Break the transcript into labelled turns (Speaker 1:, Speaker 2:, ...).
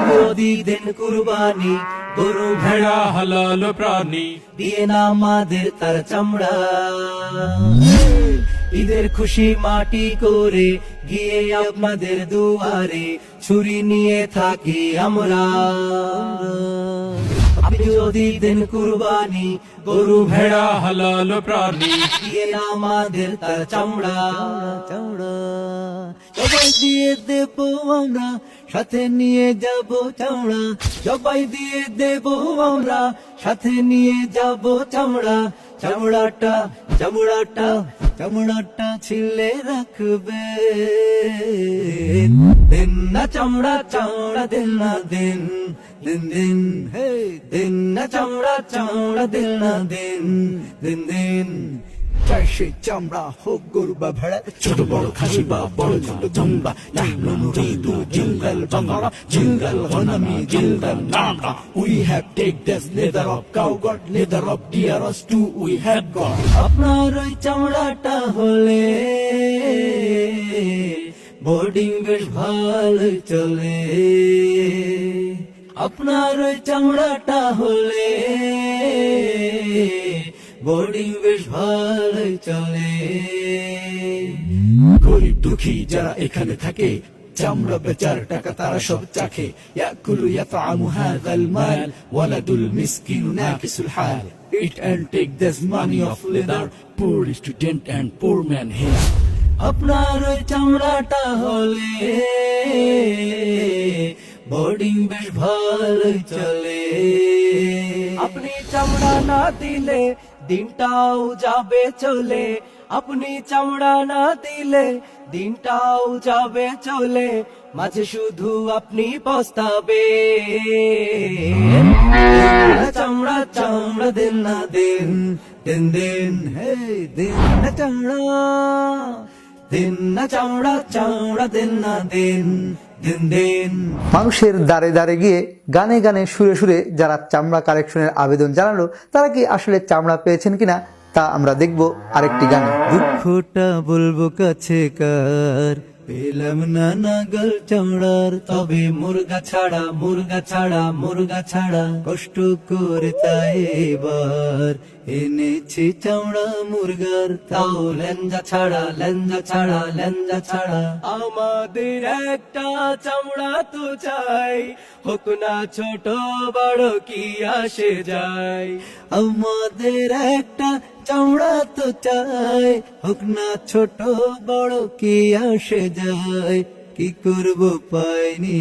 Speaker 1: যদি দেন কুরবানি, গরু ভেড়া
Speaker 2: হালাল প্রাণী,
Speaker 1: দিয়ে না আমাদের তার চামড়া। ঈদের খুশি মাটি করে গিয়ে আপনাদের দুয়ারে ছুরি নিয়ে থাকি আমরা। আপনি যদি দেন কুরবানি, গরু ভেড়া
Speaker 2: হালাল প্রাণী,
Speaker 1: দিয়ে না আমাদের তার চামড়া। সবাই দিয়ে দেব আমরা, সাথে নিয়ে যাব চামড়া। সবাই দিয়ে দেব আমরা, সাথে নিয়ে যাব চামড়া। চামড়াটা চামড়াটা চামড়াটা ছিলে রাখবে। দিন না চামড়া চামড়া দিন না দিন, দিন দিন হে দিন না চামড়া চামড়া দিন না দিন, দিন দিন। চাই সে চামড়া হোক গরু বা ভেড়া, ছোট বড় খাসি বা বড় ছোট চামড়া। নাহনু নুরিদু জিলদাল Bangla, জিলদাল গনামি, জিলদাল Naga. We have take this leather of cow god, leather of deer us too we have got. আপনার ওই চামড়াটা হলে বোর্ডিং বেশ ভালো চলে। আপনার ওই চামড়াটা হলে বোর্ডিং বেশ ভালো চলে। গরিব দুঃখী যারা এখানে থাকে, চামড়া বেচার টাকা তারা সব চাখে। ইয়াকুলু ইয়াতআমু হাযাল মাল ওয়ালাদুল মিসকিনু নাকিসুল হাল। Eat and take this money of leather, poor student and poor man here. আপনার ওই চামড়াটা হলে বোর্ডিং বেশ ভালো চলে। আপনি চামড়া না দিলে দিনটাও যাবে চলে। আপনি চামড়া না দিলে দিনটাও যাবে চলে। মাঝে শুধু আপনি পস্তাবে। চামড়া চামড়া দিন না দিন, দিন দিন হে দিন না চামড়া, দিন না চামড়া চামড়া দিন না দিন, দিন দিন।
Speaker 3: মানুষের দ্বারে দ্বারে গিয়ে গানে গানে সুরে সুরে যারা চামড়া কালেকশনের আবেদন জানালো, তারা কি আসলে চামড়া পেয়েছেন কিনা তা আমরা দেখব আরেকটি গানে।
Speaker 1: দুঃখটা বলবো কাছে কার, পেলাম না নাগল চামড়ার। তবে মুরগা ছাড়া মুরগা ছাড়া মুরগা ছাড়া কষ্ট করে তাই এবার এনেছি চামড়া মুরগার। তাও লেঞ্জা ছাড়া লেঞ্জা ছাড়া লেঞ্জা ছাড়া। আমাদের একটা চামড়া তো চাই, হোক না ছোট বড় কি আসে যায়। আমাদের একটা চামড়া তো চাই, হোক না ছোট বড় কি আসে যায়। কি করবো পাইনি।